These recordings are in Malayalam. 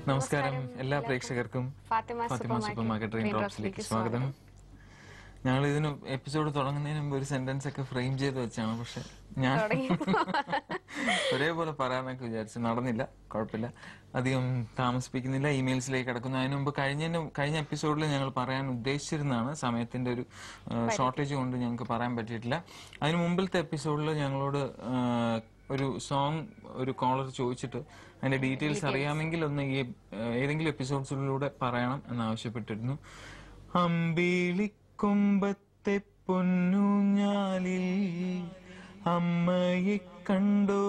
നമസ്കാരം എല്ലാ പ്രേക്ഷകർക്കും ഫാത്തിമ സൂപ്പർ മാർക്കറ്റ് റെയിൻ ഡ്രോപ്സിലേക്ക് സ്വാഗതം. ഞങ്ങൾ ഇതിന് എപ്പിസോഡ് തുടങ്ങുന്നതിന് മുമ്പ് ഒരു സെന്റൻസ് ഒക്കെ ഫ്രെയിം ചെയ്ത് വെച്ചാണ്, പക്ഷെ ഞാൻ ഒരേപോലെ പറയാനൊക്കെ വിചാരിച്ചു, നടന്നില്ല. കുഴപ്പമില്ല, അധികം താമസിപ്പിക്കുന്നില്ല. ഇമെയിൽസിലേക്ക് കിടക്കുന്നു. അതിനു മുമ്പ് കഴിഞ്ഞ എപ്പിസോഡിൽ ഞങ്ങൾ പറയാൻ ഉദ്ദേശിച്ചിരുന്നതാണ്, സമയത്തിന്റെ ഒരു ഷോർട്ടേജ് കൊണ്ട് ഞങ്ങൾക്ക് പറയാൻ പറ്റിയിട്ടില്ല. അതിനു മുമ്പിലത്തെ എപ്പിസോഡിൽ ഞങ്ങളോട് ഒരു സോങ് ഒരു കോളർ ചോദിച്ചിട്ട് അതിന്റെ ഡീറ്റെയിൽസ് അറിയാമെങ്കിൽ ഒന്ന് ഈ ഏതെങ്കിലും എപ്പിസോഡ്സിലൂടെ പറയണം എന്നാവശ്യപ്പെട്ടിരുന്നു. അമ്പിളിക്കൊമ്പത്തെ പൊന്നുഞ്ഞാലിൽ അമ്മയെ കണ്ടോ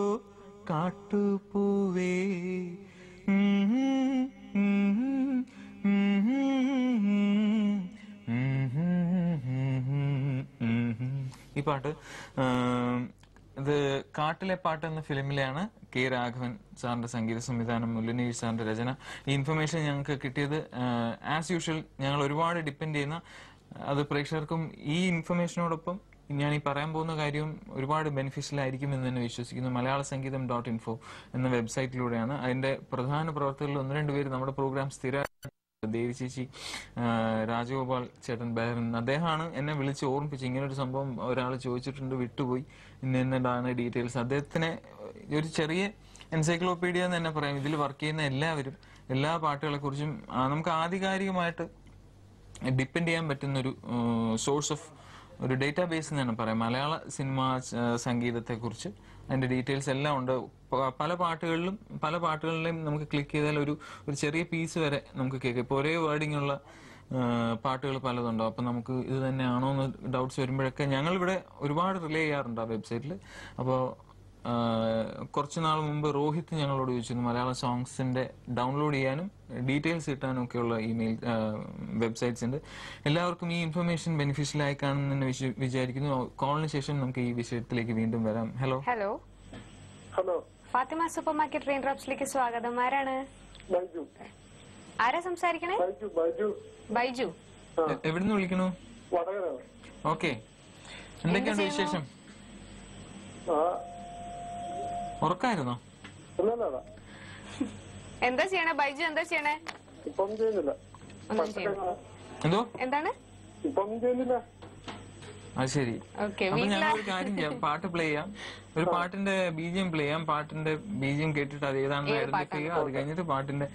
കാട്ടുപൂവേ, ഈ പാട്ട് ഇത് കാട്ടിലെ പാട്ട് എന്ന ഫിലിമിലെയാണ്. കെ രാഘവൻ സാറിന്റെ സംഗീത സംവിധാനം, മുല്ലനീർ സാറിന്റെ രചന. ഈ ഇൻഫർമേഷൻ ഞങ്ങൾക്ക് കിട്ടിയത് ആസ് യൂഷ്വൽ ഞങ്ങൾ ഒരുപാട് ഡിപ്പെൻഡ് ചെയ്യുന്ന, അത് പ്രേക്ഷകർക്കും ഈ ഇൻഫർമേഷനോടൊപ്പം ഞാൻ ഈ പറയാൻ പോകുന്ന കാര്യവും ഒരുപാട് ബെനിഫിഷ്യൽ ആയിരിക്കും എന്ന് തന്നെ വിശ്വസിക്കുന്നു. malayalasangitham.info എന്ന വെബ്സൈറ്റിലൂടെയാണ്. അതിന്റെ പ്രധാന പ്രവർത്തകരിൽ ഒന്ന് രണ്ടുപേര് നമ്മുടെ പ്രോഗ്രാം സ്ഥിര, ദേവി ചേച്ചി, രാജഗോപാൽ ചേട്ടൻ ബഹ്റിൻ, അദ്ദേഹമാണ് എന്നെ വിളിച്ച് ഓർമ്മിപ്പിച്ച് ഇങ്ങനൊരു സംഭവം ഒരാൾ ചോദിച്ചിട്ടുണ്ട്, വിട്ടുപോയി, ഇന്നതാണ് ഡീറ്റെയിൽസ്. അദ്ദേഹത്തിനെ ഒരു ചെറിയ എൻസൈക്ലോപീഡിയ എന്ന് തന്നെ പറയാം. ഇതിൽ വർക്ക് ചെയ്യുന്ന എല്ലാവരും എല്ലാ പാട്ടുകളെ കുറിച്ചും നമുക്ക് ആധികാരികമായിട്ട് ഡിപ്പെൻഡ് ചെയ്യാൻ പറ്റുന്ന ഒരു സോഴ്സ് ഓഫ് ഒരു ഡേറ്റാബേസ് എന്നാണ് പറയാം. മലയാള സിനിമാ സംഗീതത്തെ കുറിച്ച് അതിന്റെ ഡീറ്റെയിൽസ് എല്ലാം ഉണ്ട്. പല പാട്ടുകളിലെയും നമുക്ക് ക്ലിക്ക് ചെയ്താൽ ഒരു ചെറിയ പീസ് വരെ നമുക്ക് കേൾക്കാം. ഇപ്പോൾ ഒരേ വേർഡിംഗ് ഉള്ള പാട്ടുകൾ പലതുണ്ടോ, അപ്പൊ നമുക്ക് ഇത് തന്നെയാണോ എന്ന് ഡൗട്ട്സ് വരുമ്പോഴൊക്കെ ഞങ്ങളിവിടെ ഒരുപാട് റിലേ ചെയ്യാറുണ്ട് ആ വെബ്സൈറ്റിൽ. അപ്പോൾ കുറച്ചു നാൾ മുമ്പ് രോഹിത് ഞങ്ങളോട് ചോദിച്ചിരുന്നു മലയാളം സോങ്സിന്റെ ഡൗൺലോഡ് ചെയ്യാനും ഡീറ്റെയിൽസ് കിട്ടാനും ഒക്കെയുള്ള ഇമെയിൽ വെബ്സൈറ്റ്സ് ഉണ്ട്. എല്ലാവർക്കും ഈ ഇൻഫർമേഷൻ ബെനിഫിഷ്യൽ ആയി കാണുമെന്ന് വിചാരിക്കുന്നു. കോളിന് ശേഷം നമുക്ക് ഈ വിഷയത്തിലേക്ക് വീണ്ടും വരാം. Hello hello Fathima supermarket rain ഡ്രോപ്സിലേക്ക് സ്വാഗതം. ആരാണ്? ആരാ സംസാരിക്കണേ? ബൈജു. എവിടുന്ന് വിളിക്കണു? ഓക്കെ, എന്തൊക്കെയുണ്ട് വിശേഷം? ഉറക്കായിരുന്നോ? എന്താ ചെയ്യണേ ബൈജു? എന്താ ചെയ്യണേ? എന്തോ എന്താണ്? അത് ശരി. അപ്പൊ ഞങ്ങളൊരു കാര്യം ചെയ്യാം, പാട്ട് പ്ലേ ചെയ്യാം, ഒരു പാട്ടിന്റെ ബീജിയം പ്ലേ ചെയ്യാം. പാട്ടിന്റെ ബീജിയം കേട്ടിട്ട് അത് ഏതാണെന്ന് ഐഡന്റിഫൈ ചെയ്യുക. അത് കഴിഞ്ഞിട്ട് പാട്ടിന്റെ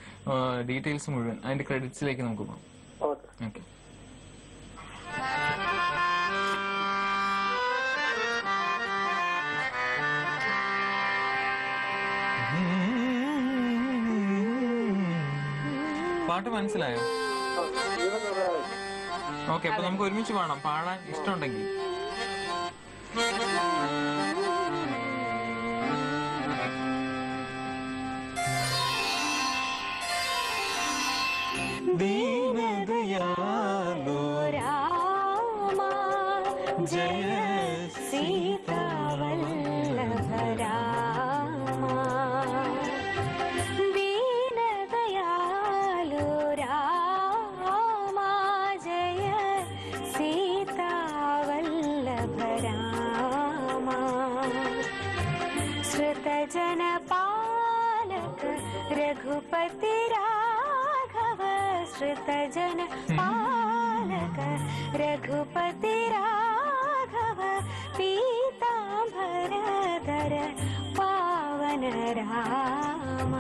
ഡീറ്റെയിൽസ് മുഴുവൻ അതിന്റെ ക്രെഡിറ്റ്സിലേക്ക് നമുക്ക് പോകാം. ഓക്കെ. പാട്ട് മനസ്സിലായോ? ഓക്കെ, അപ്പൊ നമുക്ക് ഒരുമിച്ച് പാടാം. പാടാൻ ഇഷ്ടമുണ്ടെങ്കിൽ ദീനദയാലോ രാമ ജയ സീതാവല്ലഭ രാമ, ദീനദയാലോ രാമ ജയ സീതാവല്ലഭ രാമ, ശ്രുതജനപാലക രഘുപതി രാഘവ, ശ്രുതജന പാലക രഘുപതി രാഘവ, പീതാംബരധര പാവന രാമ.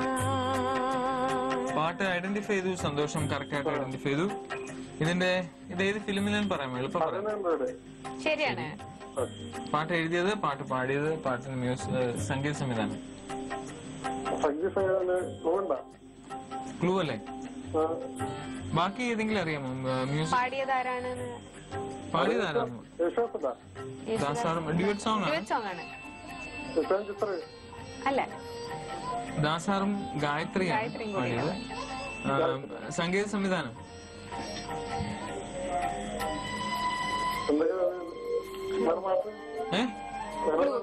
പാട്ട് ഐഡന്റിഫൈ ചെയ്തു. സന്തോഷം, കറക്റ്റ് ആയിട്ട് ഐഡന്റിഫൈ ചെയ്തു. ഇത് ഏത് ഫിലിമിലെന്ന് പറയാമോ? എളുപ്പം പറയാം. ശരിയാണ്. പാട്ട് എഴുതിയത്, പാട്ട് പാടിയത്, പാട്ടിന് സംഗീത സംവിധാനം ക്ലൂ അല്ലേ? ബാക്കി ഏതെങ്കിലും അറിയാമോ? മ്യൂസിക് പാടിയതാരാണ്? ഡ്യുവറ്റ് സോങ് ആണ്. അല്ല, ദാസാറും ഗായത്രിയാണ് പാടിയത്. സംഗീത സംവിധാനം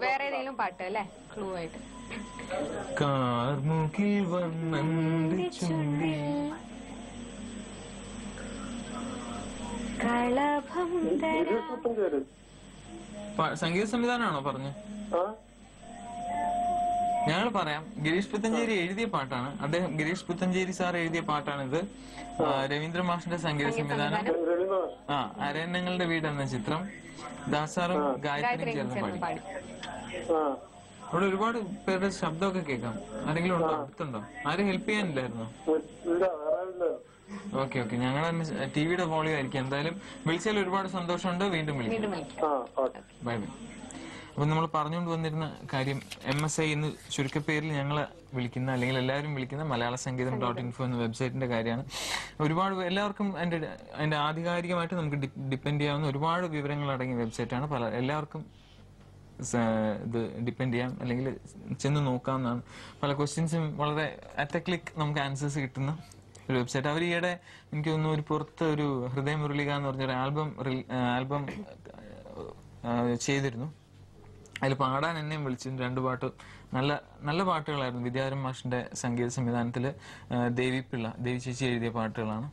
വേറെ ഏതെങ്കിലും പാട്ട് അല്ലേ? ക്ലൂ ആയിട്ട് കാർമുകിൽ വന്നന്റെ ചുണ്ടിൽ കളഭം തരാം. സംഗീത സംവിധാനമാണോ പറഞ്ഞു? ഞങ്ങൾ പറയാം. ഗിരീഷ് പുത്തഞ്ചേരി എഴുതിയ പാട്ടാണ്. അദ്ദേഹം ഗിരീഷ് പുത്തഞ്ചേരി സാർ എഴുതിയ പാട്ടാണിത്. രവീന്ദ്ര മാഷിന്റെ സംഗീത സംവിധാനം. അരണ്യങ്ങളുടെ വീട് എന്ന ചിത്രം ദാസാറും ഗായത്രിയും ചേർന്ന് പാടി. അവിടെ ഒരുപാട് പേരുടെ ശബ്ദമൊക്കെ കേൾക്കാം. ആരെങ്കിലും ഉണ്ടോ? അടുത്തുണ്ടോ? ആരും ഹെൽപ്പ് ചെയ്യാനില്ലായിരുന്നോ? ഓക്കെ ഓക്കെ, ഞങ്ങൾ ടിവിയുടെ വോളിയം ആയിരിക്കും. എന്തായാലും വിളിച്ചാൽ ഒരുപാട് സന്തോഷമുണ്ട്. വീണ്ടും വിളിക്കും. Bye bye. അപ്പൊ നമ്മൾ പറഞ്ഞുകൊണ്ട് വന്നിരുന്ന കാര്യം MSI എന്ന് ചുരുക്കപ്പേരിൽ ഞങ്ങളെ വിളിക്കുന്ന, അല്ലെങ്കിൽ എല്ലാവരും വിളിക്കുന്ന മലയാള സംഗീതം .info എന്ന വെബ്സൈറ്റിന്റെ കാര്യമാണ്. ഒരുപാട് എല്ലാവർക്കും അതിന്റെ ആധികാരികമായിട്ട് നമുക്ക് ഡിപ്പെൻഡ് ചെയ്യാവുന്ന ഒരുപാട് വിവരങ്ങൾ അടങ്ങിയ വെബ്സൈറ്റാണ്. എല്ലാവർക്കും ഇത് ഡിപ്പെൻഡ് ചെയ്യാം, അല്ലെങ്കിൽ ചെന്ന് നോക്കാവുന്നതാണ്. പല ക്വസ്റ്റ്യൻസും വളരെ അറ്റ് എ ക്ലിക്ക് നമുക്ക് ആൻസേഴ്സ് കിട്ടുന്ന ഒരു വെബ്സൈറ്റ്. അവർ ഈയിടെ എനിക്ക് തോന്നുന്നു ഒരു പുറത്ത് ഒരു ഹൃദയമുരളിക എന്ന് പറഞ്ഞൊരു ആൽബം ചെയ്തിരുന്നു. അതിൽ പാടാൻ എന്നെയും വിളിച്ചിരുന്നു. 2 പാട്ട് നല്ല പാട്ടുകളായിരുന്നു. വിദ്യാധരൻ മാഷിന്റെ സംഗീത സംവിധാനത്തിൽ ദേവി ചേച്ചി എഴുതിയ പാട്ടുകളാണ്.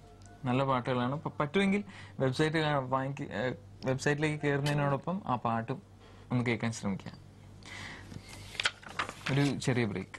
നല്ല പാട്ടുകളാണ്. പറ്റുമെങ്കിൽ വെബ്സൈറ്റിലേക്ക് കയറുന്നതിനോടൊപ്പം ആ പാട്ടും ഒന്ന് കേൾക്കാൻ ശ്രമിക്കാം. ഒരു ചെറിയ ബ്രേക്ക്.